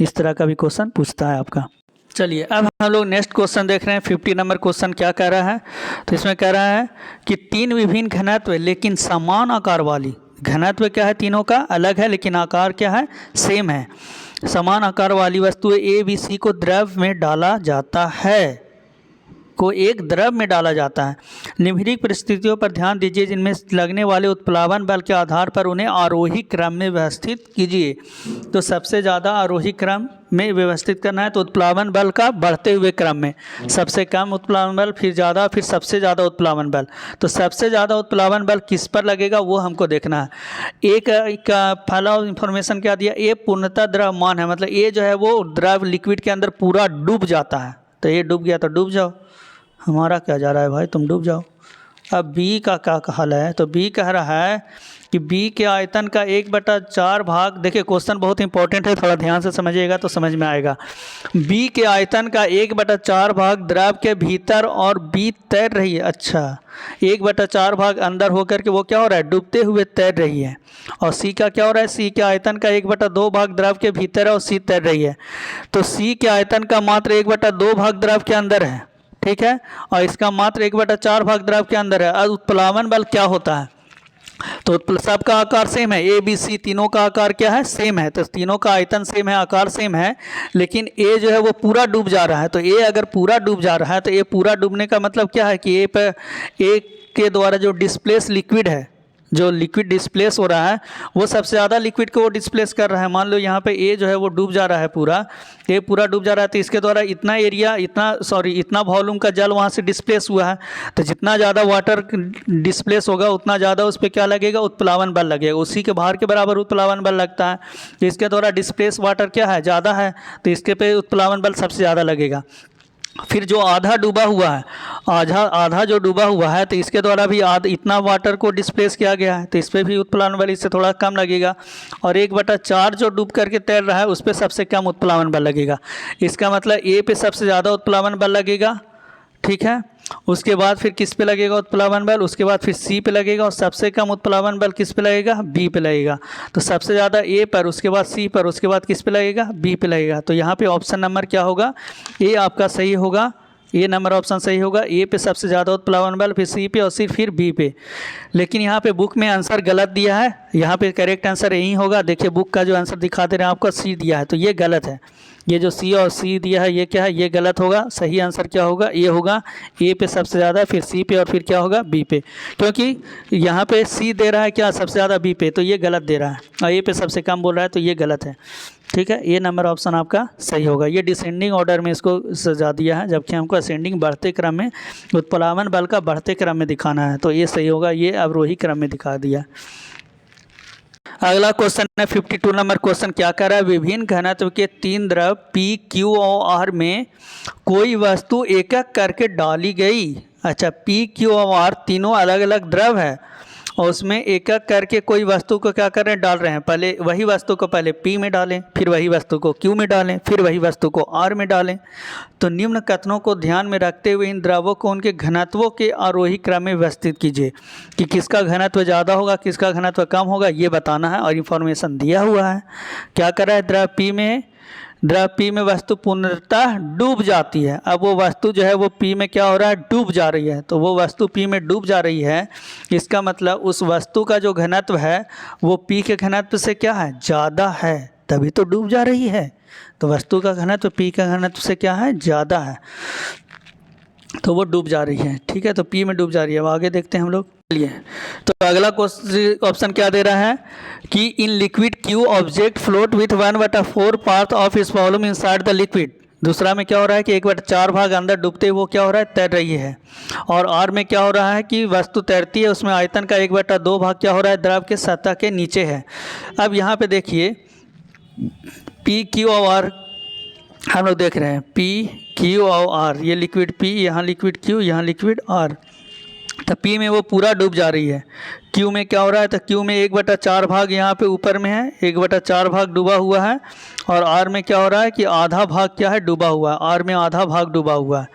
A: इस तरह का भी क्वेश्चन पूछता है आपका। चलिए अब हम लोग नेक्स्ट क्वेश्चन देख रहे हैं। 50 नंबर क्वेश्चन क्या कह रहा है, तो इसमें कह रहा है कि 3 विभिन्न घनत्व लेकिन समान आकार वाली, घनत्व क्या है तीनों का अलग है लेकिन आकार क्या है सेम है, समान आकार वाली वस्तु ए बी सी को द्रव में डाला जाता है, को एक द्रव में डाला जाता है। निम्नलिखित परिस्थितियों पर ध्यान दीजिए, जिनमें लगने वाले उत्प्लावन बल के आधार पर उन्हें आरोही क्रम में व्यवस्थित कीजिए। तो सबसे ज़्यादा आरोही क्रम में व्यवस्थित करना है, तो उत्प्लावन बल का बढ़ते हुए क्रम में सबसे कम उत्प्लावन बल, फिर ज़्यादा, फिर सबसे ज़्यादा उत्प्लावन बल। तो सबसे ज़्यादा उत्प्लावन बल किस पर लगेगा वो हमको देखना है। एक फॉलो इन्फॉर्मेशन क्या दिया, ए पूर्णतः द्रव्यमान है, मतलब ए जो है वो द्रव लिक्विड के अंदर पूरा डूब जाता है। तो ये डूब गया तो डूब जाओ, हमारा क्या जा रहा है भाई, तुम डूब जाओ। अब बी का क्या हाल है, तो बी कह रहा है कि बी के आयतन का 1/4 भाग, देखिए क्वेश्चन बहुत इंपॉर्टेंट है, थोड़ा ध्यान से समझिएगा तो समझ में आएगा। बी के आयतन का 1/4 भाग द्रव के भीतर और बी तैर रही है। अच्छा 1/4 भाग अंदर होकर के वो क्या हो रहा है डूबते हुए तैर रही है। और सी का क्या हो रहा है, सी के आयतन का 1/2 भाग द्रव के भीतर है और सी तैर रही है। तो सी के आयतन का मात्र 1/2 भाग द्रव के अंदर है, ठीक है, और इसका मात्र 1/4 भाग द्रव के अंदर है। अब उत्प्लावन बल क्या होता है, तो सबका आकार सेम है, ए बी सी तीनों का आकार क्या है, सेम है। तो तीनों का आयतन सेम है, आकार सेम है, लेकिन ए जो है वो पूरा डूब जा रहा है। तो ए अगर पूरा डूब जा रहा है तो ए पूरा डूबने का मतलब क्या है कि ए के द्वारा जो डिस्प्लेस लिक्विड है, जो लिक्विड डिस्प्लेस हो रहा है वो सबसे ज़्यादा लिक्विड को वो डिस्प्लेस कर रहा है। मान लो यहाँ पे ए जो है वो डूब जा रहा है, पूरा ए पूरा डूब जा रहा है, तो इसके द्वारा इतना एरिया, इतना वॉल्यूम का जल वहाँ से डिस्प्लेस हुआ है। तो जितना ज़्यादा वाटर डिस्प्लेस होगा उतना ज़्यादा उस पर क्या लगेगा, उत्प्लावन बल लगेगा। उसी के भार के बराबर उत्प्लावन बल लगता है। तो इसके द्वारा डिस्प्लेस वाटर क्या है, ज़्यादा है, तो इसके पे उत्प्लावन बल सबसे ज़्यादा लगेगा। फिर जो आधा डूबा हुआ है, आधा जो डूबा हुआ है, तो इसके द्वारा भी इतना वाटर को डिस्प्लेस किया गया है, तो इस पर भी उत्प्लावन बल इससे थोड़ा कम लगेगा। और 1/4 जो डूब करके तैर रहा है उस पर सबसे कम उत्प्लावन बल लगेगा। इसका मतलब ए पे सबसे ज़्यादा उत्प्लावन बल लगेगा, ठीक है। उसके बाद फिर किस पे लगेगा उत्प्लावन बल, उसके बाद फिर सी पे लगेगा, और सबसे कम उत्प्लावन बल किस पे लगेगा, बी पे लगेगा। तो सबसे ज़्यादा ए पर, उसके बाद सी पर, उसके बाद किस पे लगेगा, बी पे लगेगा। तो यहाँ पे ऑप्शन नंबर क्या होगा, ए आपका सही होगा। ए नंबर ऑप्शन सही होगा। ए पे सबसे ज़्यादा उत्प्लावन बल, फिर सी पे, और फिर बी पे। लेकिन यहाँ पे बुक में आंसर गलत दिया है। यहाँ पे करेक्ट आंसर यही होगा। देखिए बुक का जो आंसर दिखा दे रहे हैं आपको, सी दिया है, तो ये गलत है। ये जो सी और सी दिया है ये क्या है, ये गलत होगा। सही आंसर क्या होगा, ये होगा। ए पे सबसे ज़्यादा, फिर सी पे, और फिर क्या होगा, बी पे। क्योंकि यहाँ पे सी दे रहा है क्या, सबसे ज़्यादा बी पे, तो ये गलत दे रहा है, और ए पे सबसे कम बोल रहा है, तो ये गलत है, ठीक है। ये नंबर ऑप्शन आपका सही होगा। ये डिसेंडिंग ऑर्डर में इसको सजा दिया है, जबकि हमको असेंडिंग बढ़ते क्रम में, उत्प्लावन बल का बढ़ते क्रम में दिखाना है, तो ये सही होगा। ये अवरोही क्रम में दिखा दिया। अगला क्वेश्चन है 52 नंबर क्वेश्चन। क्या कह रहा है, विभिन्न घनत्व के 3 द्रव P, Q और R में कोई वस्तु एक एक करके डाली गई। अच्छा, P, Q और R तीनों अलग अलग द्रव है, और उसमें एक एक करके कोई वस्तु को क्या कर रहे हैं, डाल रहे हैं। पहले वही वस्तु को पहले P में डालें, फिर वही वस्तु को Q में डालें, फिर वही वस्तु को R में डालें। तो निम्न कथनों को ध्यान में रखते हुए इन द्रवों को उनके घनत्वों के आरोही क्रम में व्यवस्थित कीजिए, कि किसका घनत्व ज़्यादा होगा, किसका घनत्व कम होगा, ये बताना है। और इन्फॉर्मेशन दिया हुआ है। क्या कर रहा है, द्रव P में वस्तु पूर्णतः डूब जाती है। अब वो वस्तु जो है वो P में क्या हो रहा है, डूब जा रही है। तो वो वस्तु P में डूब जा रही है, इसका मतलब उस वस्तु का जो घनत्व है वो P के घनत्व से क्या है, ज़्यादा है, तभी तो डूब जा रही है। तो वस्तु का घनत्व P का घनत्व से क्या है, ज़्यादा है, तो वो डूब जा रही है, ठीक है। तो P में डूब जा रही है। अब आगे देखते हैं हम लोग। तो अगला ऑप्शन क्या दे रहा है कि in liquid Q object float with 1/4 part of इस वॉल्यूम इनसाइड द लिक्विड। दूसरा में क्या हो रहा है कि 1/4 भाग अंदर डूबते हुए वो क्या हो रहा है, तैर रही है। और R में क्या हो रहा है कि वस्तु तैरती है, उसमें आयतन का 1/2 भाग क्या हो रहा है, द्रव के सतह के नीचे है। अब यहाँ पे देखिए P, Q और R हम लोग देख रहे हैं, P, Q और R, ये लिक्विड P, यहाँ लिक्विड Q, यहाँ लिक्विड R। तो P में वो पूरा डूब जा रही है। Q में क्या हो रहा है, तो Q में 1/4 भाग यहाँ पे ऊपर में है, 1/4 भाग डूबा हुआ है। और R में क्या हो रहा है कि आधा भाग क्या है, डूबा हुआ है। R में आधा भाग डूबा हुआ है।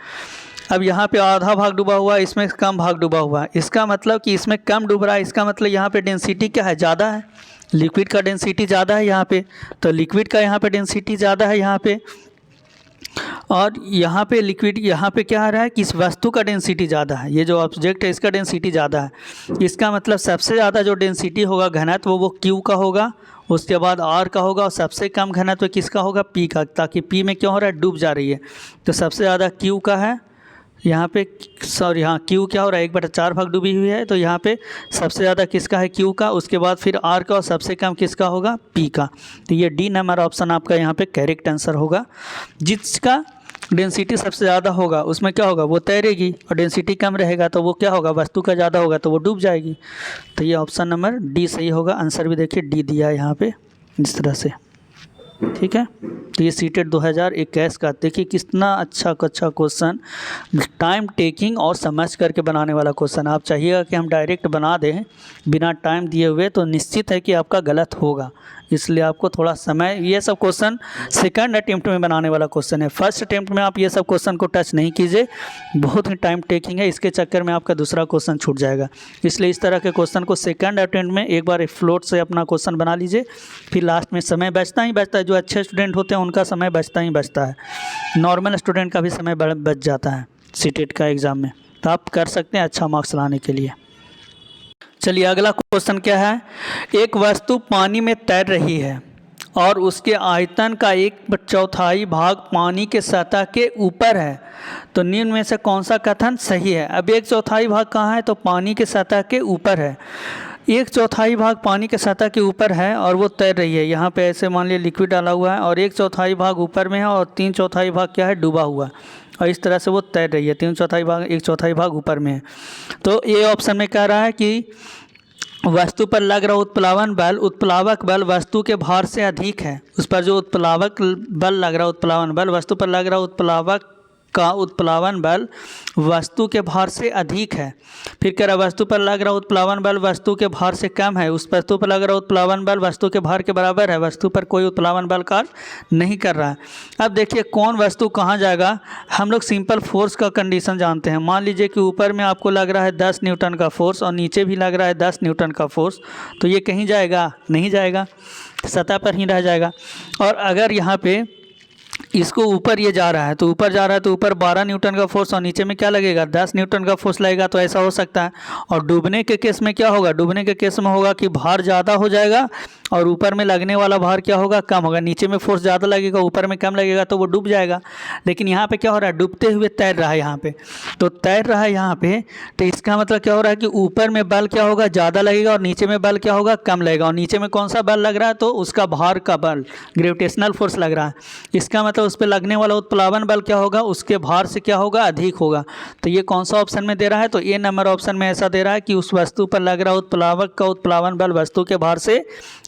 A: अब यहाँ पे आधा भाग डूबा हुआ है, इसमें कम भाग डूबा हुआ है। इसका मतलब कि इसमें कम डूब रहा है, इसका मतलब यहाँ पे डेंसिटी क्या है, ज़्यादा है। लिक्विड का डेंसिटी ज़्यादा है यहाँ पे, तो लिक्विड का यहाँ पे डेंसिटी ज़्यादा है यहाँ पे। और यहाँ पे लिक्विड, यहाँ पे क्या आ रहा है कि इस वस्तु का डेंसिटी ज़्यादा है, ये जो ऑब्जेक्ट है इसका डेंसिटी ज़्यादा है। इसका मतलब सबसे ज़्यादा जो डेंसिटी होगा घनत्व वो Q का होगा, उसके बाद R का होगा, और सबसे कम घनत्व किसका होगा, P का। ताकि P में क्या हो रहा है, डूब जा रही है, तो सबसे ज़्यादा Q का है यहाँ पे। सॉरी, हाँ, Q क्या हो रहा है, 1/4 भाग डूबी हुई है, तो यहाँ पे सबसे ज़्यादा किसका है, Q का, उसके बाद फिर R का, और सबसे कम किसका होगा, P का। तो ये D नंबर ऑप्शन आपका यहाँ पे करेक्ट आंसर होगा। जिसका डेंसिटी सबसे ज़्यादा होगा उसमें क्या होगा, वो तैरेगी, और डेंसिटी कम रहेगा तो वो क्या होगा, वस्तु का ज़्यादा होगा तो वो डूब जाएगी। तो ये ऑप्शन नंबर D सही होगा। आंसर भी देखिए D दिया है यहाँ पे इस तरह से, ठीक है। तो ये सीटेट 2021 का, देखिए कितना अच्छा क्वेश्चन, टाइम टेकिंग और समझ करके बनाने वाला क्वेश्चन। आप चाहिएगा कि हम डायरेक्ट बना दें बिना टाइम दिए हुए, तो निश्चित है कि आपका गलत होगा। इसलिए आपको थोड़ा समय, ये सब क्वेश्चन सेकंड अटेम्प्ट में बनाने वाला क्वेश्चन है। फर्स्ट अटेम्प्ट में आप ये सब क्वेश्चन को टच नहीं कीजिए, बहुत ही टाइम टेकिंग है, इसके चक्कर में आपका दूसरा क्वेश्चन छूट जाएगा। इसलिए इस तरह के क्वेश्चन को सेकंड अटेम्प्ट में एक बार फ्लोट से अपना क्वेश्चन बना लीजिए, फिर लास्ट में समय बचता ही बचता है। जो अच्छे स्टूडेंट होते हैं उनका समय बचता ही बचता है, नॉर्मल स्टूडेंट का भी समय बच जाता है सीटेट का एग्ज़ाम में। तो आप कर सकते हैं अच्छा मार्क्स लाने के लिए। चलिए अगला क्वेश्चन क्या है, एक वस्तु पानी में तैर रही है और उसके आयतन का 1/4 भाग पानी के सतह के ऊपर है, तो निम्न में से कौन सा कथन सही है। अब 1/4 भाग कहाँ है, तो पानी के सतह के ऊपर है। 1/4 भाग पानी के सतह के ऊपर है और वो तैर रही है। यहाँ पे ऐसे मान लिया लिक्विड डाला हुआ है और 1/4 भाग ऊपर में है और 3/4 भाग क्या है, डूबा हुआ, और इस तरह से वो तैर रही है। 3/4 भाग 1/4 भाग ऊपर में है। तो ये ऑप्शन में कह रहा है कि वस्तु पर लग रहा उत्प्लावन बल, उत्प्लावक बल वस्तु के भार से अधिक है। उस पर जो उत्प्लावक बल लग रहा उत्प्लावन बल, वस्तु पर लग रहा उत्प्लावक का उत्प्लावन बल वस्तु के भार से अधिक है। फिर कह रहा वस्तु पर लग रहा उत्प्लावन बल वस्तु के भार से कम है। उस वस्तु पर लग रहा उत्प्लावन बल वस्तु के भार के बराबर है। वस्तु पर कोई उत्प्लावन बल कार्य नहीं कर रहा है। अब देखिए कौन वस्तु कहाँ जाएगा। हम लोग सिंपल फोर्स का कंडीशन जानते हैं। मान लीजिए कि ऊपर में आपको लग रहा है 10 न्यूटन का फोर्स और नीचे भी लग रहा है 10 न्यूटन का फोर्स, तो ये कहीं जाएगा नहीं जाएगा, सतह पर ही रह जाएगा। और अगर यहाँ पे इसको ऊपर ये जा रहा है तो ऊपर जा रहा है तो ऊपर 12 न्यूटन का फोर्स और नीचे में क्या लगेगा, 10 न्यूटन का फोर्स लगेगा, तो ऐसा हो सकता है। और डूबने के केस में क्या होगा, डूबने के केस में होगा कि भार ज़्यादा हो जाएगा और ऊपर में लगने वाला भार क्या होगा, कम होगा। नीचे में फोर्स ज़्यादा लगेगा, ऊपर में कम लगेगा, तो वो डूब जाएगा। लेकिन यहाँ पे क्या हो रहा है, डूबते हुए तैर रहा है यहाँ पे, तो तैर रहा है यहाँ पे, तो इसका मतलब क्या हो रहा है कि ऊपर में बल क्या होगा, ज़्यादा लगेगा और नीचे में बल क्या होगा, कम लगेगा। और नीचे में कौन सा बल लग रहा है, तो उसका भार का बल, ग्रेविटेशनल फोर्स लग रहा है। इसका मतलब उस पर लगने वाला उत्प्लावन बल क्या होगा, उसके भार से क्या होगा, अधिक होगा। तो ये कौन सा ऑप्शन में दे रहा है, तो ए नंबर ऑप्शन में ऐसा दे रहा है कि उस वस्तु पर लग रहा उत्प्लावक का उत्प्लावन बल वस्तु के भार से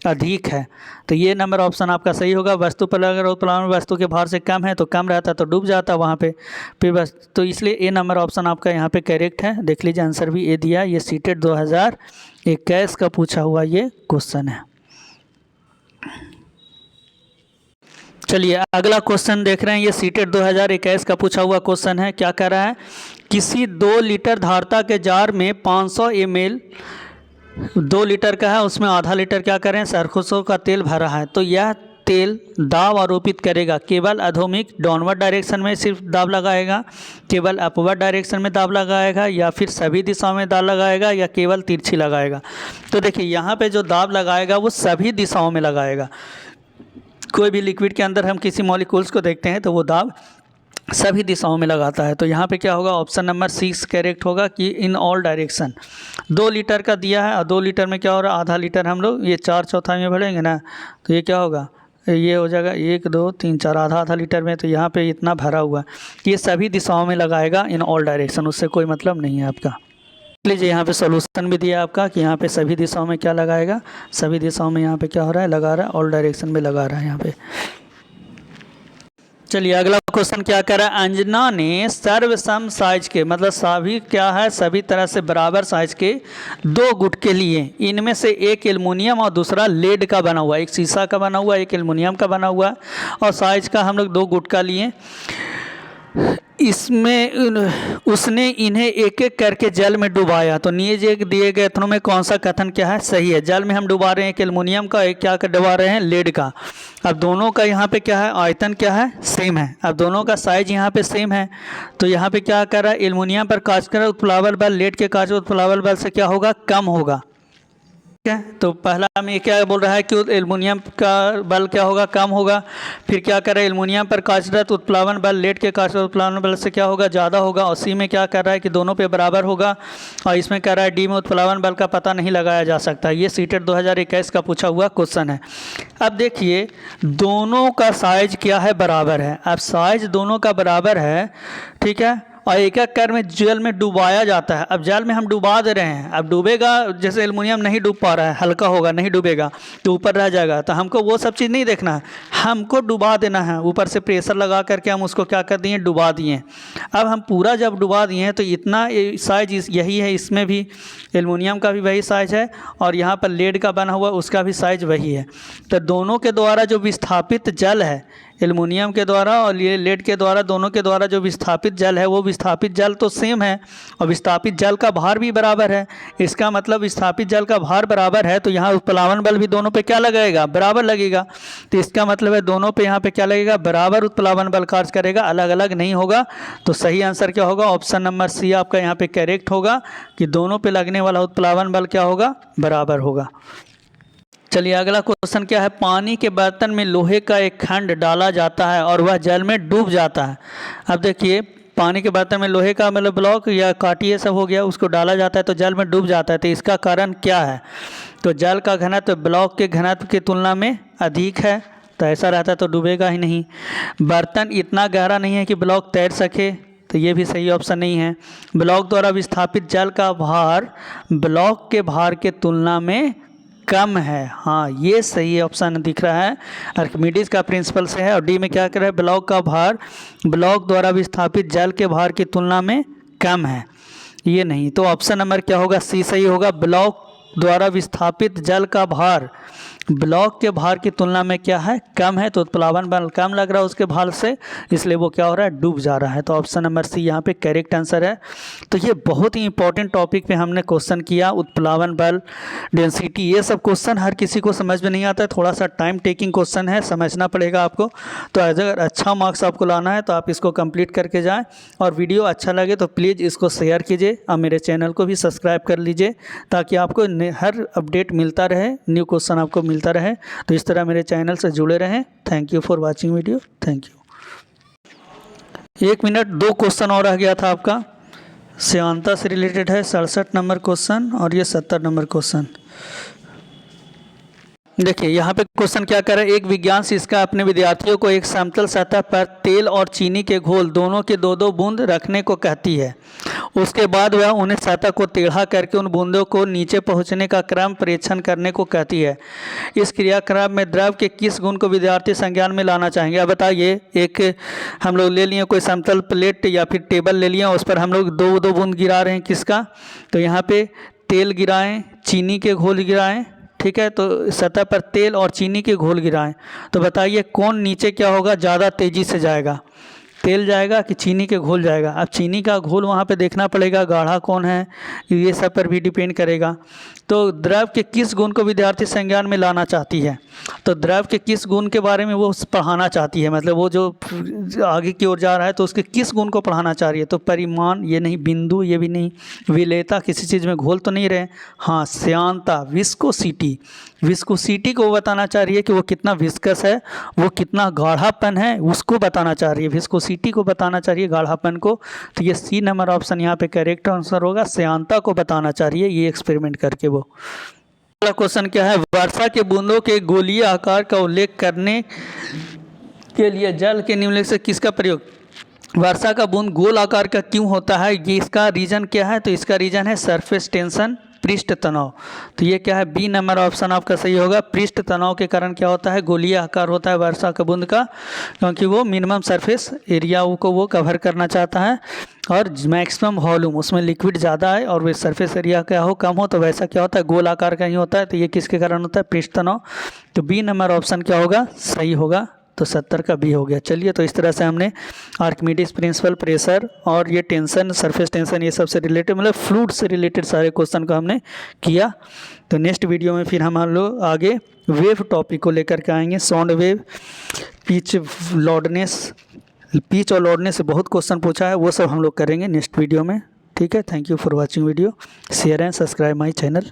A: अधिक है। तो ये नंबर ऑप्शन आपका सही होगा। वस्तु पर लग रहा उत्प्लावन वस्तु के भार से कम है, तो कम रहता तो डूब जाता वहाँ पे फिर बस। तो इसलिए ए नंबर ऑप्शन आपका यहाँ पे करेक्ट है। देख लीजिए आंसर भी ए दिया। ये सीटेट 2021 का पूछा हुआ ये क्वेश्चन है। चलिए अगला क्वेश्चन देख रहे हैं। ये सीटेट 2021 का पूछा हुआ क्वेश्चन है। क्या कह रहा है, किसी 2 लीटर धारता के जार में 500 ml 2 लीटर का है, उसमें आधा लीटर क्या करें, सरसों का तेल भरा है। तो यह तेल दाब आरोपित करेगा। केवल अधोमुख डाउनवर्ड डायरेक्शन में सिर्फ दाब लगाएगा, केवल अपवर्ड डायरेक्शन में दाब लगाएगा, या फिर सभी दिशाओं में दाब लगाएगा, या केवल तिरछी लगाएगा। तो देखिए यहाँ पे जो दाब लगाएगा वो सभी दिशाओं में लगाएगा। कोई भी लिक्विड के अंदर हम किसी मॉलिक्यूल्स को देखते हैं तो वो दाब सभी दिशाओं में लगाता है। तो यहाँ पे क्या होगा, ऑप्शन नंबर 6 करेक्ट होगा कि इन ऑल डायरेक्शन। 2 लीटर का दिया है और 2 लीटर में क्या हो रहा है, आधा लीटर हम लोग ये 4/4 में भरेंगे ना, तो ये क्या होगा, ये हो जाएगा 1 2 3 4 आधा लीटर में। तो यहाँ पे इतना भरा हुआ है, ये सभी दिशाओं में लगाएगा इन ऑल डायरेक्शन, उससे कोई मतलब नहीं है आपका। लीजिए यहाँ पे सॉल्यूशन भी दिया आपका कि यहाँ पे सभी दिशाओं में क्या लगाएगा, सभी दिशाओं में यहाँ पे क्या हो रहा है, लगा रहा है, ऑल डायरेक्शन में लगा रहा है यहाँ पे। चलिए अगला क्वेश्चन क्या कर रहा है, अंजना ने सर्वसम साइज के, मतलब सभी क्या है, सभी तरह से बराबर साइज के 2 गुटके लिए। इनमें से एक एल्युमिनियम और दूसरा लेड का बना हुआ, एक शीशा का बना हुआ, एक एल्युमिनियम का बना हुआ, और साइज का हम लोग 2 गुटका लिए। इसमें उसने इन्हें एक एक करके जल में डुबाया। तो नीचे दिए गए कथनों में कौन सा कथन क्या है, सही है। जल में हम डुबा रहे हैं एक एल्युमिनियम का, एक क्या कर डुबा रहे हैं, लेड का। अब दोनों का यहाँ पे क्या है, आयतन क्या है, सेम है। अब दोनों का साइज यहाँ पे सेम है। तो यहाँ पे क्या कर रहा है, एल्युमिनियम पर कार्य कर उत्प्लावक बल लेड के कार्य उत्प्लावक बल से क्या होगा, कम होगा। तो पहला में क्या बोल रहा है कि एल्युमिनियम का बल क्या होगा, कम होगा। फिर क्या कर रहा है, एल्युमिनियम पर कार्यरत उत्प्लावन बल लेड के कार्यरत उत्प्लावन बल से क्या होगा, ज़्यादा होगा। और सी में क्या कर रहा है कि दोनों पे बराबर होगा। और इसमें कह रहा है डी में उत्प्लावन बल का पता नहीं लगाया जा सकता। ये सीटेट 2021 का पूछा हुआ क्वेश्चन है। अब देखिए दोनों का साइज क्या है, बराबर है। अब साइज दोनों का बराबर है, ठीक है, और एक एक कर में जल में डुबाया जाता है। अब जल में हम डुबा दे रहे हैं, अब डूबेगा, जैसे एल्युमिनियम नहीं डूब पा रहा है, हल्का होगा, नहीं डूबेगा तो ऊपर रह जाएगा। तो हमको वो सब चीज़ नहीं देखना है, हमको डुबा देना है। ऊपर से प्रेशर लगा करके हम उसको क्या कर दिए, डुबा दिए। अब हम पूरा जब डुबा दिए हैं तो इतना साइज यही है, इसमें भी एल्युमिनियम का भी वही साइज है और यहाँ पर लेड का बना हुआ उसका भी साइज वही है। तो दोनों के द्वारा जो विस्थापित जल है एल्युमिनियम के द्वारा और ये लेड के द्वारा, दोनों के द्वारा जो विस्थापित जल है वो विस्थापित जल तो सेम है और विस्थापित जल का भार भी बराबर है। इसका मतलब विस्थापित जल का भार बराबर है तो यहाँ उत्प्लावन बल भी दोनों पे क्या लगेगा, बराबर लगेगा। तो इसका मतलब है दोनों पे यहाँ पे क्या लगेगा, बराबर उत्प्लावन बल कार्य करेगा, अलग अलग नहीं होगा। तो सही आंसर क्या होगा, ऑप्शन नंबर सी आपका यहाँ पे करेक्ट होगा कि दोनों पे लगने वाला उत्प्लावन बल क्या होगा, बराबर होगा। चलिए अगला क्वेश्चन क्या है, पानी के बर्तन में लोहे का एक खंड डाला जाता है और वह जल में डूब जाता है। अब देखिए पानी के बर्तन में लोहे का मतलब ब्लॉक या काटिए सब हो गया, उसको डाला जाता है तो जल में डूब जाता है। तो इसका कारण क्या है, तो जल का घनत्व ब्लॉक के घनत्व की तुलना में अधिक है, तो ऐसा रहता है तो डूबेगा ही नहीं। बर्तन इतना गहरा नहीं है कि ब्लॉक तैर सके, तो ये भी सही ऑप्शन नहीं है। ब्लॉक द्वारा विस्थापित जल का भार ब्लॉक के भार के तुलना में कम है, हाँ ये सही ऑप्शन दिख रहा है, आर्किमिडीज का प्रिंसिपल से है। और डी में क्या कर रहा है, ब्लॉक का भार ब्लॉक द्वारा विस्थापित जल के भार की तुलना में कम है, ये नहीं। तो ऑप्शन नंबर क्या होगा, सी सही होगा। ब्लॉक द्वारा विस्थापित जल का भार ब्लॉक के भार की तुलना में क्या है, कम है, तो उत्प्लावन बल कम लग रहा है उसके भार से, इसलिए वो क्या हो रहा है, डूब जा रहा है। तो ऑप्शन नंबर सी यहाँ पे करेक्ट आंसर है। तो ये बहुत ही इंपॉर्टेंट टॉपिक पे हमने क्वेश्चन किया, उत्प्लावन बल, डेंसिटी, ये सब क्वेश्चन हर किसी को समझ में नहीं आता है, थोड़ा सा टाइम टेकिंग क्वेश्चन है, समझना पड़ेगा आपको। तो अगर अच्छा मार्क्स आपको लाना है तो आप इसको कंप्लीट करके जाएँ, और वीडियो अच्छा लगे तो प्लीज़ इसको शेयर कीजिए और मेरे चैनल को भी सब्सक्राइब कर लीजिए, ताकि आपको हर अपडेट मिलता रहे, न्यू क्वेश्चन आपको मिलता रहे। तो इस तरह मेरे चैनल से जुड़े रहें। Thank you for watching video, thank you. 1 minute, 2 question और रह गया था आपका, श्यानता से रिलेटेड है 67 नंबर क्वेश्चन और ये 70 नंबर क्वेश्चन। देखिए यहाँ पे क्वेश्चन क्या कर रहा है, एक विज्ञान शिक्षिका अपने विद्यार्थियों को एक समतल सतह पर तेल और चीनी के घोल दोनों के 2-2 बूंद रखने को कहती है। उसके बाद वह उन्हें सतह को टेढ़ा करके उन बूंदों को नीचे पहुंचने का क्रम परीक्षण करने को कहती है। इस क्रियाक्रम में द्रव के किस गुण को विद्यार्थी संज्ञान में लाना चाहेंगे। अब बताइए, एक हम लोग ले लिए कोई समतल प्लेट या फिर टेबल ले लिया, उस पर हम लोग 2-2 बूंद गिरा रहे हैं, किसका, तो यहाँ पे तेल गिराएं, चीनी के घोल गिराएं, ठीक है। तो सतह पर तेल और चीनी के घोल गिराएं, तो बताइए कौन नीचे क्या होगा, ज़्यादा तेज़ी से जाएगा, तेल जाएगा कि चीनी के घोल जाएगा। अब चीनी का घोल वहाँ पे देखना पड़ेगा, गाढ़ा कौन है, ये सब पर भी डिपेंड करेगा। तो द्रव के किस गुण को विद्यार्थी संज्ञान में लाना चाहती है, तो द्रव के किस गुण के बारे में वो पढ़ाना चाहती है, मतलब वो जो आगे की ओर जा रहा है तो उसके किस गुण को पढ़ाना चाह रही है। तो परिमाण ये नहीं, बिंदु ये भी नहीं, विलेयता किसी चीज़ में घोल तो नहीं रहे, हाँ श्यानता, विस्कोसिटी, विस्कोसिटी को बताना चाह रही है कि वो कितना विस्कस है, वो कितना गाढ़ापन है, उसको बताना चाह रही है, विस्कोसिटी को बताना चाह रही है, गाढ़ापन को। तो ये सी नंबर ऑप्शन यहाँ पे करेक्ट आंसर होगा, श्यानता को बताना चाह रही है ये एक्सपेरिमेंट करके। वो अगला क्वेश्चन क्या है, वर्षा के बूंदों के गोलीय आकार का उल्लेख करने के लिए जल के निम्नलिखित से किसका प्रयोग। वर्षा का बूंद गोल आकार का क्यों होता है, ये इसका रीजन क्या है, तो इसका रीजन है सरफेस टेंशन, पृष्ठ तनाव। तो ये क्या है, बी नंबर ऑप्शन आपका सही होगा। पृष्ठ तनाव के कारण क्या होता है, गोलीय आकार होता है वर्षा का बूंद का, क्योंकि वो मिनिमम सरफेस एरिया को वो कवर करना चाहता है और मैक्सिमम वॉल्यूम, उसमें लिक्विड ज़्यादा है और वे सरफेस एरिया क्या हो, कम हो, तो वैसा क्या होता है, गोल आकार का ही होता है। तो ये किसके कारण होता है, पृष्ठ तनाव। तो बी नंबर ऑप्शन क्या होगा, सही होगा। तो 70 का बी हो गया। चलिए, तो इस तरह से हमने आर्किमिडीज प्रिंसिपल, प्रेशर और ये टेंशन, सरफेस टेंशन, ये सबसे रिलेटेड, मतलब फ्लूइड से रिलेटेड सारे क्वेश्चन को हमने किया। तो नेक्स्ट वीडियो में फिर हम लोग आगे वेव टॉपिक को लेकर के आएंगे, साउंड वेव, पिच, लॉडनेस, पिच और लॉडनेस से बहुत क्वेश्चन पूछा है, वो सब हम लोग करेंगे नेक्स्ट वीडियो में। ठीक है, thank you for watching video, share and subscribe my channel.